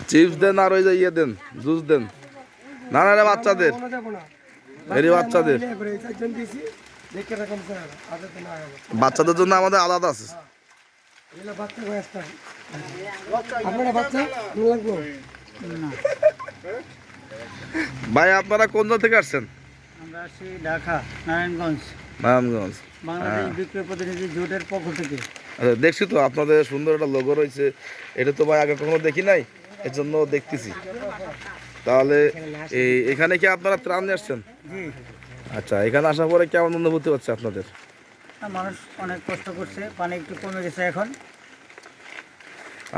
Chips দেন আর ওই যে ইয়ে দেন, জুস দেন। না না রে বাচ্চাদের, এরই বাচ্চাদের, বাচ্চাদের জন্য আমাদের আলাদা আছে। ভাই আপনারা কোন জায়গা থেকে আসছেন? আমরা আসছি ঢাকা, নারায়ণগঞ্জ, নারায়ণগঞ্জ। বাংলাদেশ বিক্রয় প্রতিনিধি জোটের পক্ষ থেকে। আচ্ছা, দেখছি তো আপনাদের সুন্দর একটা লোগো রয়েছে, এটা তো ভাই আগে কখনো দেখি নাই, এর জন্য দেখতেছি। তাহলে এখানে কি আপনারা ত্রাণ নিয়ে আসছেন? জি। আচ্ছা, এখানে আসার পরে কেমন অনুভূতি হচ্ছে আপনাদের? মানুষ অনেক কষ্ট করছে, পানি একটু কমে গেছে এখন।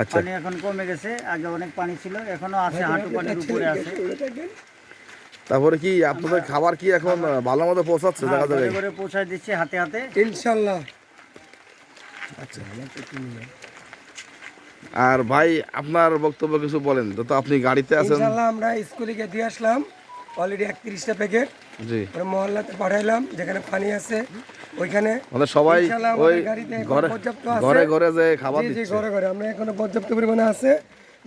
আচ্ছা, পানি এখন কমে গেছে, আগে অনেক পানি ছিল, এখনো আছে, হাঁটু পানির উপরে আছে। তারপরে কি আপনাদের খাবার কি এখন ভালো মতো পৌঁছাচ্ছে জায়গা জায়গায়? করে পৌঁছায় দিচ্ছে হাতে হাতে, ইনশাল্লাহ। আচ্ছা, আর ভাই আপনার বক্তব্য কিছু বলেন তো, আপনি গাড়িতে আছেন। ইনশাল্লাহ আমরা স্কুলে গিয়ে দিয়ে আসলাম অলরেডি 31টা প্যাকেট। জি, মহল্লাতে পাঠাইলাম, যেখানে পানি আছে ওইখানে মানে সবাই ওই ঘরে ঘরে যে খাবার জি দিচ্ছে। ঘরে ঘরে আমরা এখনো পর্যাপ্ত পরিমাণে আছে,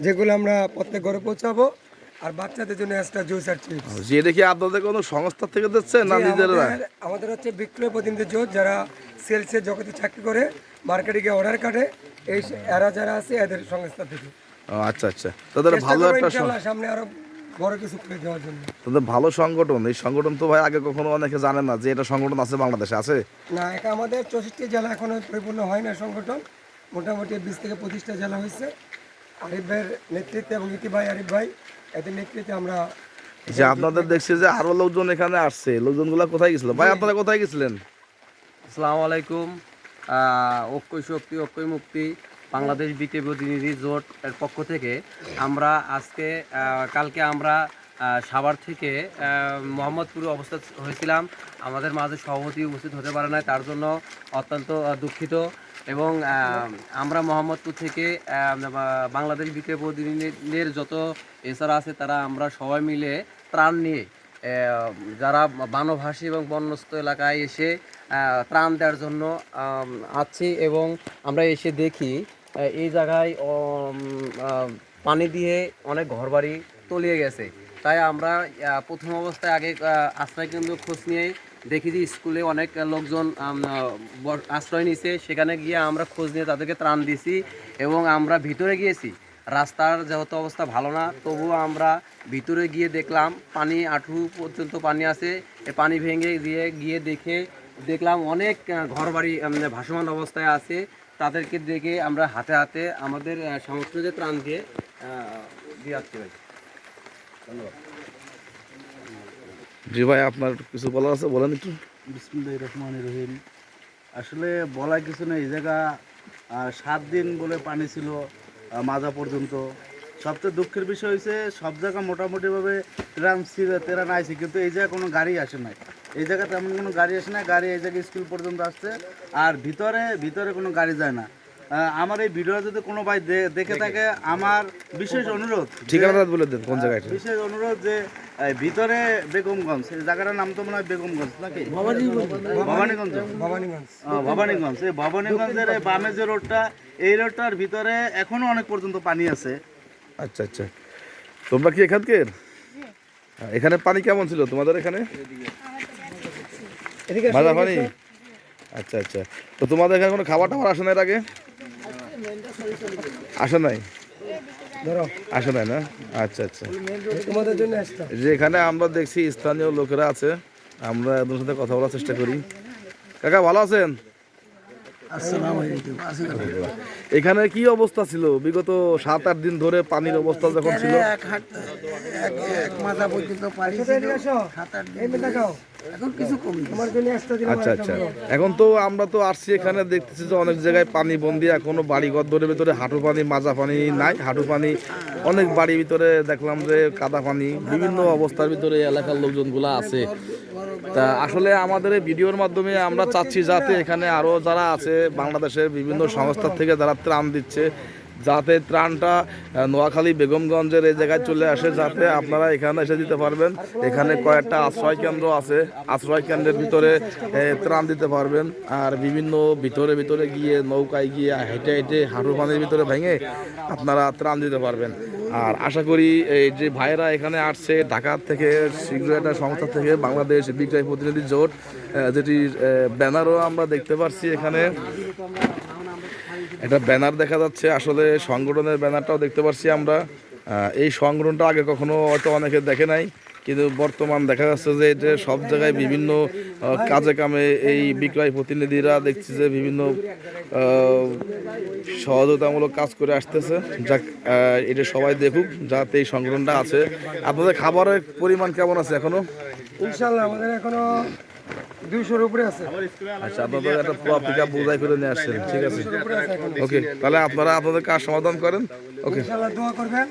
যেগুলো আমরা প্রত্যেক ঘরে পৌঁছাবো। আর বাচ্চাদের জন্য এক্সট্রা জুস আর চিপস। যে দেখি আপনাদের কোনো সংস্থা থেকে দিচ্ছে না নিজেরা? আমাদের হচ্ছে বিক্রয় প্রতিনিধি জোট, যারা সেলসে জগতে চাকরি করে, মার্কেটে গিয়ে অর্ডার কাটে, এই এরা যারা আছে এদের সংস্থা থেকে। আচ্ছা আচ্ছা, তাদের ভালো একটা সামনে আরো বড় কিছু করে দেওয়ার জন্য। তাদের ভালো সংগঠন। এই সংগঠন তো ভাই আগে কখনো অনেকে জানে না যে এটা সংগঠন আছে বাংলাদেশে আছে। না, এটা আমাদের 64 জেলা এখনো পরিপূর্ণ হয় না সংগঠন, মোটামুটি 20 থেকে 25টা জেলা হয়েছে। আরিফ ভাইয়ের নেতৃত্বে এবং ইতি ভাই, আরিফ ভাই এদের নেতৃত্বে আমরা যে আপনাদের দেখছি যে আরো লোকজন এখানে আসছে, লোকজনগুলা কোথায় গেছিল ভাই? আপনারা কোথায় গেছিলেন? আসসালামু আলাইকুম। ঐক্যই শক্তি, ঐক্যই মুক্তি, বাংলাদেশ বিক্রয় প্রতিনিধি জোট এর পক্ষ থেকে আমরা আজকে কালকে আমরা সাভার থেকে মোহাম্মদপুরে অবস্থা হয়েছিলাম। আমাদের মাঝে সভাপতি উপস্থিত হতে পারে না, তার জন্য অত্যন্ত দুঃখিত। এবং আমরা মোহাম্মদপুর থেকে বাংলাদেশ বিক্রয় প্রতিনিধিদের যত এছাড়া আছে তারা আমরা সবাই মিলে ত্রাণ নিয়ে যারা বানভাসী এবং বন্যস্ত এলাকায় এসে ত্রাণ দেওয়ার জন্য আছি। এবং আমরা এসে দেখি এই জায়গায় পানি দিয়ে অনেক ঘরবাড়ি তলিয়ে গেছে। তাই আমরা প্রথম অবস্থায় আগে আশ্রয় কেন্দ্র খোঁজ নিয়ে দেখি যে স্কুলে অনেক লোকজন আশ্রয় নিছে, সেখানে গিয়ে আমরা খোঁজ নিয়ে তাদেরকে ত্রাণ দিছি। এবং আমরা ভিতরে গিয়েছি, রাস্তার যেহেতু অবস্থা ভালো না, তবুও আমরা ভিতরে গিয়ে দেখলাম পানি আঁঠু পর্যন্ত পানি আছে। পানি ভেঙে গিয়ে দেখলাম অনেক ঘরবাড়ি ভাসমান অবস্থায় আছে। তাদেরকে দেখে আমরা হাতে হাতে আমাদের সামর্থ্য যে ত্রাণ দিয়ে আসতে পারি। ধন্যবাদ। জি ভাই, আপনার কিছু বলার আছে বলেন একটু। বিসমিল্লাহির রহমানির রহিম। আসলে বলা কিছু নেই, এই জায়গা 7 দিন বলে পানি ছিল মাজা পর্যন্ত। সবচেয়ে দুঃখের বিষয় হয়েছে সব জায়গা মোটামুটিভাবে তেরান আইছে, কিন্তু এই জায়গায় কোনো গাড়ি আসে নাই। এই জায়গায় তেমন কোনো গাড়ি আসে না, গাড়ি এই জায়গায় স্কুল পর্যন্ত আসছে, আর ভিতরে কোনো গাড়ি যায় না। আমার এই ভিডিও যদি কোনো ভাই দেখে থাকে, আমার বিশেষ অনুরোধ, ঠিকানা বলে দেন কোন জায়গায়। বিশেষ অনুরোধ যে ভিতরে বেগমগঞ্জ, এই জায়গাটার নাম তো মনে হয় বেগমগঞ্জ নাকি ভবানীগঞ্জ, ভবানীগঞ্জ। এই ভবানীগঞ্জের বামে যে রোডটা, এই রোডটার ভিতরে এখনো অনেক পর্যন্ত পানি আছে। আচ্ছা আচ্ছা, তোমরা কি এখানকার? এখানে পানি কেমন ছিল তোমাদের এখানে? মাজা পানি? আচ্ছা আচ্ছা, তো তোমাদের এখানে কোনো খাবার টাবার আসে না এর আগে? আসে নাই? আসে নাই না? আচ্ছা আচ্ছা, তোমাদের জন্য যে এখানে আমরা দেখছি স্থানীয় লোকেরা আছে, আমরা এদের সাথে কথা বলার চেষ্টা করি। কাকা ভালো আছেন? এখানে কি অবস্থা ছিল বিগত 7-8 দিন ধরে? পানির অবস্থা যখন ছিল আচ্ছা আচ্ছা, এখন তো আমরা তো আসছি এখানে দেখতেছি যে অনেক জায়গায় পানি বন্দি, এখনো বাড়িঘর ধরে ভিতরে হাঁটু পানি, মাজা পানি নাই, হাঁটু পানি। অনেক বাড়ির ভিতরে দেখলাম যে কাদা পানি, বিভিন্ন অবস্থার ভিতরে এলাকার লোকজনগুলো আছে। তা আসলে আমাদের এই ভিডিওর মাধ্যমে আমরা চাচ্ছি যাতে এখানে আরও যারা আছে বাংলাদেশের বিভিন্ন সংস্থা থেকে যারা ত্রাণ দিচ্ছে, যাতে ত্রাণটা নোয়াখালী বেগমগঞ্জের এই জায়গায় চলে আসে, যাতে আপনারা এখানে এসে দিতে পারবেন। এখানে কয়েকটা আশ্রয় কেন্দ্র আছে, আশ্রয় কেন্দ্রের ভিতরে ত্রাণ দিতে পারবেন। আর বিভিন্ন ভিতরে গিয়ে নৌকায় গিয়ে হেঁটে হেঁটে হাঁটু পানির ভিতরে ভেঙে আপনারা ত্রাণ দিতে পারবেন। আর আশা করি এই যে ভাইরা এখানে আসছে ঢাকা থেকে, শীঘ্র একটা সংস্থা থেকে বাংলাদেশ বিক্রয় প্রতিনিধি জোট, যেটি ব্যানারও আমরা দেখতে পাচ্ছি এখানে একটা ব্যানার দেখা যাচ্ছে, আসলে সংগঠনের ব্যানারটাও দেখতে পাচ্ছি আমরা। এই সংগঠনটা আগে কখনো হয়তো অনেকে দেখে নাই, কিন্তু বর্তমান দেখা যাচ্ছে যে এটা সব জায়গায় বিভিন্ন কাজে কামে এই বিক্রয় প্রতিনিধিরা দেখছি যে বিভিন্ন সহযোগিতামূলক কাজ করে আসতেছে। যাক, এটা সবাই দেখুক যাতে এই সংগঠনটা আছে। আপনাদের খাবারের পরিমাণ কেমন আছে এখনো? ইনশাল্লাহ আমাদের এখনো 200-র উপরে আছে। আচ্ছা, আপনাদের একটা পুরো পিক আপ বোঝাই করে নিয়ে আসছেন, ঠিক আছে, ওকে। তাহলে আপনারা আপনাদের কাজ সমাধান করেন, ওকে। ইনশাল্লাহ দোয়া করবেন।